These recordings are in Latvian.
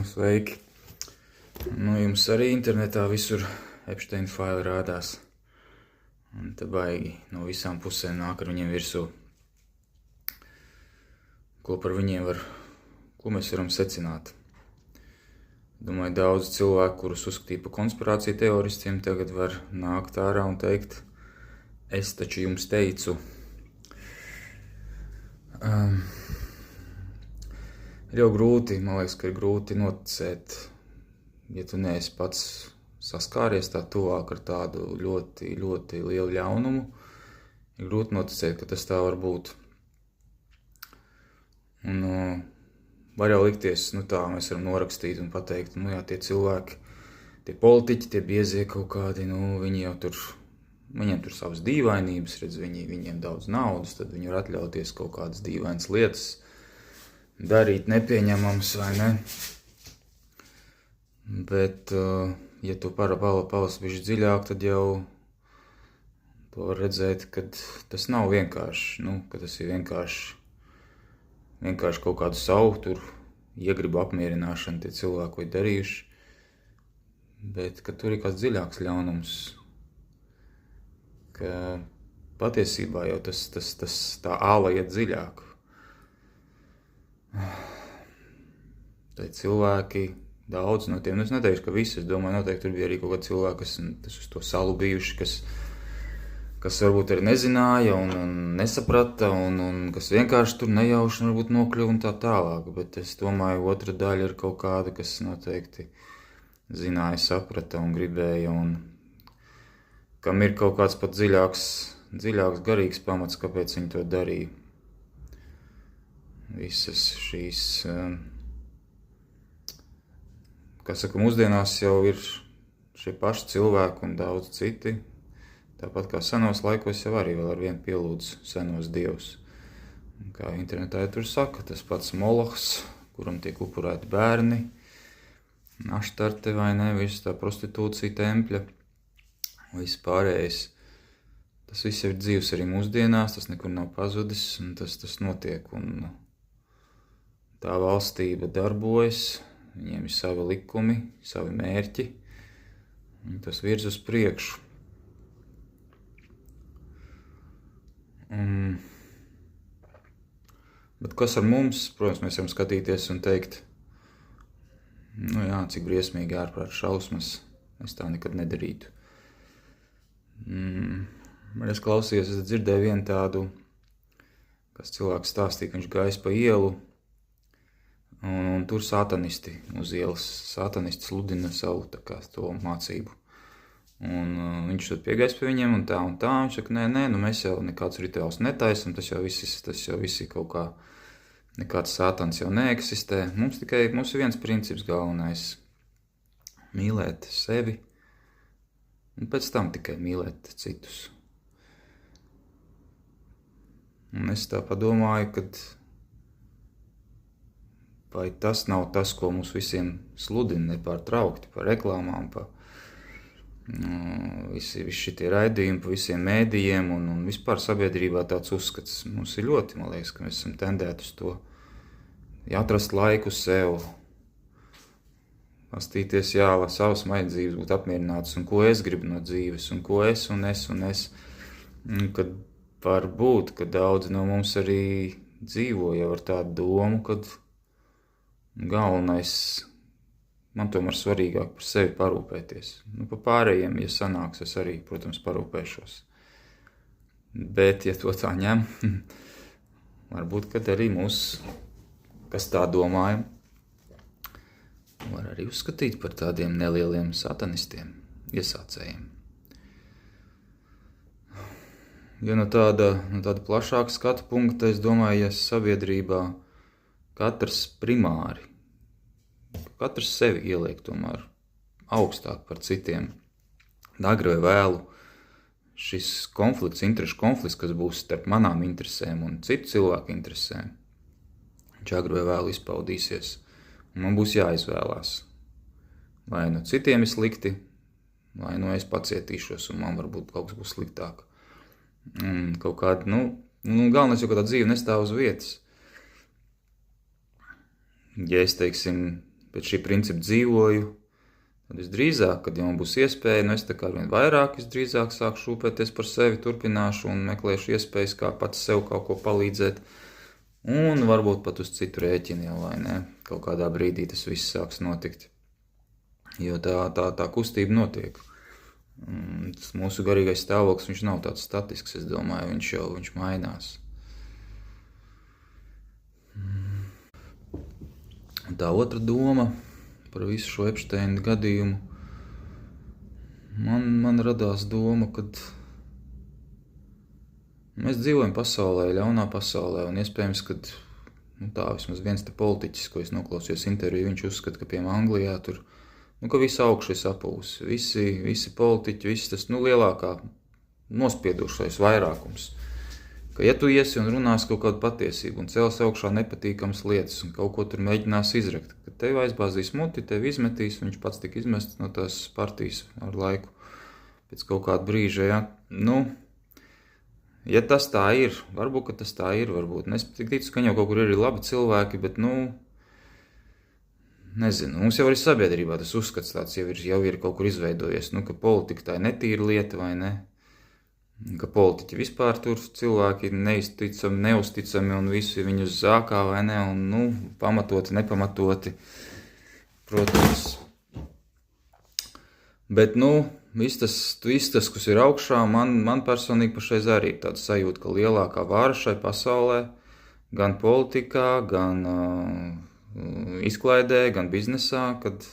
Sveiki. Jums arī internetā visur Epsteina faili rādās. Un te baigi no visām pusēm nāk ar viņiem virsū. Ko mēs varam secināt? Domāju, daudz cilvēku, kurus uzskatīja par konspirāciju teoristiem, tagad var nākt ārā un teikt, es taču jums teicu. Ir jau grūti, man liekas, ka ir grūti noticēt, ja tu neesi pats saskāries tā tuvāk ar tādu ļoti, ļoti lielu ļaunumu. Ir grūti noticēt, ka tas tā var būt. Un var jau likties, tā mēs varam norakstīt un pateikt, tie cilvēki, tie politiķi, tie biezie kaut kādi, viņiem tur savas dīvainības, redz, viņiem daudz naudas, tad viņi var atļauties kaut kādas dīvainas lietas, darīt nepieņemams vai ne. Bet, ja tu palasi bišķi dziļāk, tad jau to var redzēt, ka tas nav vienkārši, ka tas ir vienkārši kaut kādu savu tur iegribu apmierināšanu tie cilvēki vai darījuši, bet, ka tur ir kāds dziļāks ļaunums, ka patiesībā jau tā āla iet dziļāk. Tai cilvēki, daudz no tiem, es neteikšu, ka visi, es domāju, noteikti tur bija arī kaut kādi cilvēki, kas uz to salu bijuši, kas varbūt arī nezināja un nesaprata, un kas vienkārši tur nejauši varbūt nokļuva un tā tālāk, bet es domāju, otra daļa ir kaut kāda, kas noteikti zināja, saprata un gribēja, un kam ir kaut kāds pat dziļāks garīgs pamats, kāpēc viņi to darīja. Visas šīs, mūsdienās jau ir šie paši cilvēki un daudz citi, tāpat kā senos laikos jau arī vēl ar vienu pielūdz senos dievus. Un kā internetā tur saka, tas pats Molohs, kuram tiek upurēti bērni, Aštarte vai ne, viss tā prostitūcija tempļa, viss pārējais. Tas viss ir dzīvs arī mūsdienās, tas nekur nav pazudis, un tas notiek, un tā valstība darbojas, viņiem ir savi likumi, savi mērķi, un tas virz uz priekšu. Bet kas ar mums? Protams, mēs varam skatīties un teikt, cik briesmīgi ārprāt šausmas, es tā nekad nedarītu. Es klausījos, es dzirdēju vienu tādu, kas cilvēks stāstīja, ka viņš gājis pa ielu, un tur sātanisti uz ielas, sātanisti sludina savu to mācību. Un viņš tur piegājis pie viņiem un tā, viņš saka, nē, mēs jau nekādus rituālus netaisam, tas jau viss ir kaut kā, nekāds sātans jau neeksistē. Mums ir viens princips galvenais, mīlēt sevi, un pēc tam tikai mīlēt citus. Un es tā padomāju, kad vai tas nav tas, ko mums visiem sludina nepārtraukti par reklāmām, visi šitie raidījumi, pa visiem mēdījiem un vispār sabiedrībā tāds uzskats. Mums ir ļoti, man liekas, ka mēs esam tendēti uz to. Atrast laiku sev, pastīties, lai savas vajadzības būtu apmierinātas, un ko es gribu no dzīves, un ko es. Kad var būt, ka daudzi no mums arī dzīvo jau ar tādu domu, kad galvenais, man tomēr svarīgāk par sevi parūpēties. Par pārējiem, ja sanāks, es arī, protams, parūpēšos. Bet, ja to tā ņem, varbūt, kad arī mūs, kas tā domājam, var arī uzskatīt par tādiem nelieliem satanistiem, iesācējiem. Ja no tāda plašāka skatu punkta, es domāju, ja sabiedrībā katrs primāri, katrs sevi ieliek tomēr augstāk par citiem. Agri vai vēlu šis interešu konflikts, kas būs starp manām interesēm un citu cilvēku interesēm, viņš agri vai vēlu izpaudīsies. Un man būs jāizvēlās. Vai no citiem ir slikti, vai no es pacietīšos un man varbūt kaut kas būs sliktāk. Kaut kāda, galvenais jau, ka tā dzīve nestāv uz vietas. Ja es, teiksim, pēc šī principa dzīvoju, tad visdrīzāk, kad jau man būs iespēja, es tā kā vien vairāk, visdrīzāk sāku šūpēties par sevi, turpināšu un meklēšu iespējas, kā pats sev kaut ko palīdzēt. Un varbūt pat uz citu rēķinu, vai ne? Kaut kādā brīdī tas viss sāks notikt. Jo tā kustība notiek. Tas mūsu garīgais stāvoklis, viņš nav tāds statisks, es domāju, viņš mainās. Un tā otra doma par visu šo Epsteina gadījumu, man radās doma, kad mēs dzīvojam pasaulē, ļaunā pasaulē, un iespējams, ka vismaz viens te politiķis, ko es noklausījos interviju, viņš uzskata, ka piemēram Anglijā tur, ka visa augša ir sapūsi, visi politiķi, viss tas, lielākā nospiedušais vairākums. Ka ja tu iesi un runās kaut kādu patiesību un cels augšā nepatīkams lietas un kaut ko tur mēģinās izrakt, ka tevi aizbāzīs muti, tevi izmetīs, viņš pats tika izmests no tās partijas ar laiku pēc kaut kāda brīža, ja. Ja tas tā ir, varbūt, ka tas tā ir, varbūt. Es tik ticu, ka jau kaut kur ir labi cilvēki, bet, nezinu. Mums jau arī sabiedrībā tas uzskats tāds jau ir kaut kur izveidojies, ka politika tā ir netīra lieta, vai ne? Ka politiķi vispār tur cilvēki neusticami un visi viņus zākā, vai ne? Un, pamatoti, nepamatoti, protams. Bet, viss tas, kas ir augšā, man personīgi pašreiz arī ir tāda sajūta, ka lielākā vāra šai pasaulē, gan politikā, gan izklaidē, gan biznesā, kad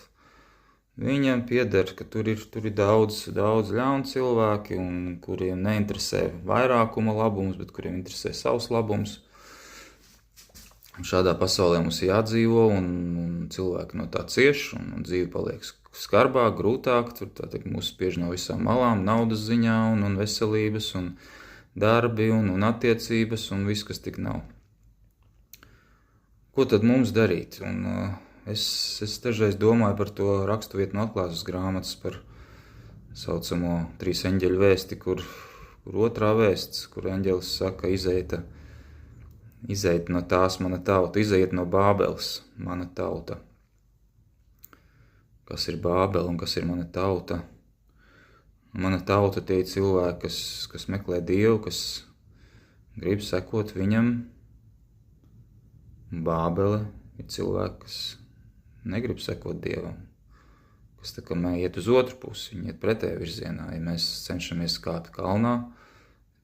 viņiem pieder, ka tur ir daudz ļaunu cilvēki, un kuriem neinteresē vairākuma labums, bet kuriem interesē savs labums. Šādā pasaulē mums ir jādzīvo, un cilvēki no tā cieš, un dzīve paliek skarbāk, grūtāk, tur mūs spiež no visām malām, naudas ziņā, un veselības, un darbi, un attiecības, un viss, kas tik nav. Ko tad mums darīt? Un es dažreiz domāju par to raksturvietu no atklāsmes grāmatas par saucamo 3 eņģeļu vēsti, kur otrā vēsts, kur eņģelis saka, izejiet no tās mana tauta, izejiet no Bābeles mana tauta. Kas ir Bābele un kas ir mana tauta? Mana tauta tie ir cilvēki, kas meklē Dievu, kas grib sekot viņam. Bābele ir cilvēki, kas negrib sekot Dievam, kas tā kā iet uz otru pusi, viņi iet pretējā virzienā. Ja mēs cenšamies kāpt kalnā,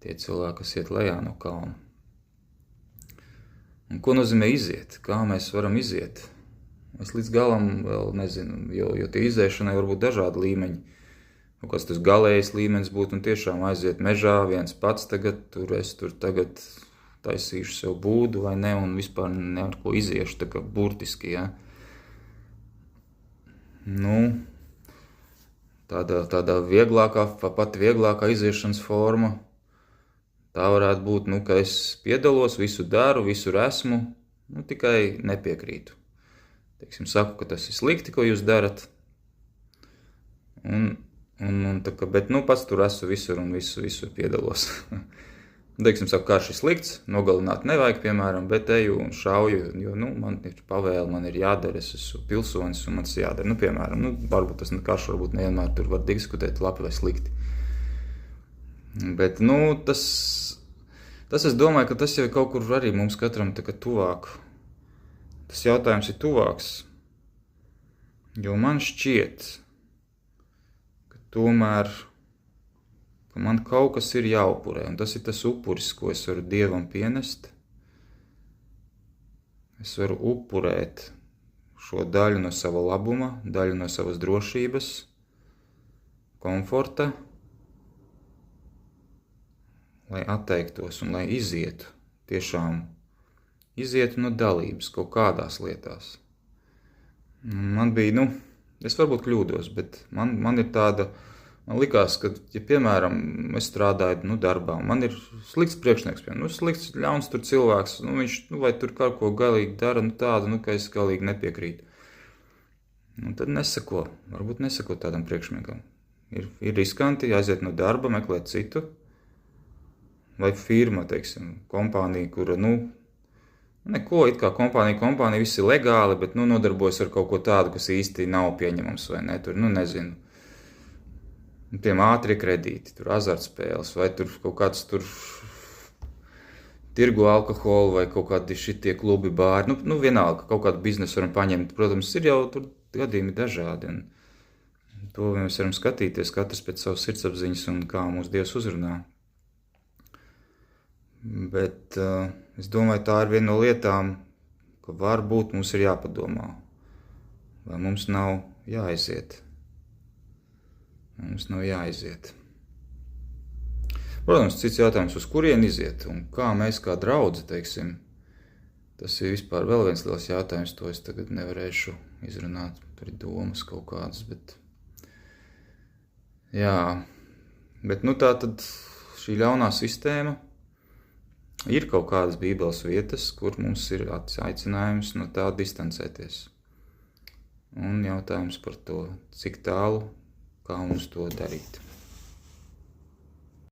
tie cilvēki, kas iet lejā no kalna. Un ko nozīmē iziet? Kā mēs varam iziet? Es līdz galam vēl nezinu, jo tie iziešanai var būt dažādi līmeņi. Kāds tas galējais līmenis būtu un tiešām aiziet mežā viens pats tagad, es tur tagad taisīšu sev būdu vai ne, un vispār ne ar ko iziešu, tā kā burtiski, ja. Tādā vieglākā, pat vieglākā iziešanas forma, tā varētu būt, ka es piedalos, visu daru, visur esmu, tikai nepiekrītu. Teiksim, saku, ka tas ir slikti, ko jūs darat, bet pats tur esmu visur un visur piedalos. Teiksim, saku, kā šis slikts, nogalināt nevajag, piemēram, bet eju un šauju, jo, man ir pavēle, man ir jādara, es esmu pilsonis un man tas jādara. Piemēram, varbūt tas nekārš, varbūt nevienmēr tur var diskutēt labi vai slikti. Bet, tas es domāju, ka tas jau ir kaut kur arī mums katram tā kā tuvāk. Tas jautājums ir tuvāks, jo man šķiet, ka tomēr, ka man kaut kas ir jāupurē, un tas ir tas upuris, ko es varu Dievam pienest. Es varu upurēt šo daļu no sava labuma, daļu no savas drošības, komforta, lai atteiktos un lai izietu, tiešām izietu no dalības kaut kādās lietās. Man bija, es varbūt kļūdos, bet man ir tāda, man likās, ka, ja piemēram es strādāju darbā, man ir slikts priekšnieks, slikts ļauns tur cilvēks, viņš vai tur kaut ko galīgi dara, tādu, ka es galīgi nepiekrītu. Tad varbūt nesako tādam priekšniekam. Ir riskanti aiziet no darba, meklēt citu, vai firma, teiksim, kompānija, kura, Neko, it kā kompānija, viss ir legāli, bet, nodarbojas ar kaut ko tādu, kas īsti nav pieņemams, vai ne? Tur, nezinu. Tiem ātrie kredīti, tur azartspēles, vai tur kaut kāds tur tirgo alkoholu, vai kaut kādi šitie klubi, bāri. Vienalga, kaut kādu biznesu varam paņemt. Protams, ir jau tur gadījumi dažādi, un to mēs varam skatīties katrs pēc savas sirdsapziņas un kā mūs Dievs uzrunā. Bet es domāju, tā ir viena no lietām, ka varbūt mums ir jāpadomā, vai mums nav jāaiziet. Mums nav jāaiziet. Protams, cits jautājums, uz kurien iziet un kā mēs kā draudzi, teiksim, tas ir vispār vēl viens liels jautājums, to es tagad nevarēšu izrunāt, tur ir domas kaut kādas, bet jā, bet tā tad šī ļaunā sistēma ir kaut kādas Bībeles vietas, kur mums ir aicinājums no tā distancēties. Un jautājums par to, cik tālu, kā mums to darīt.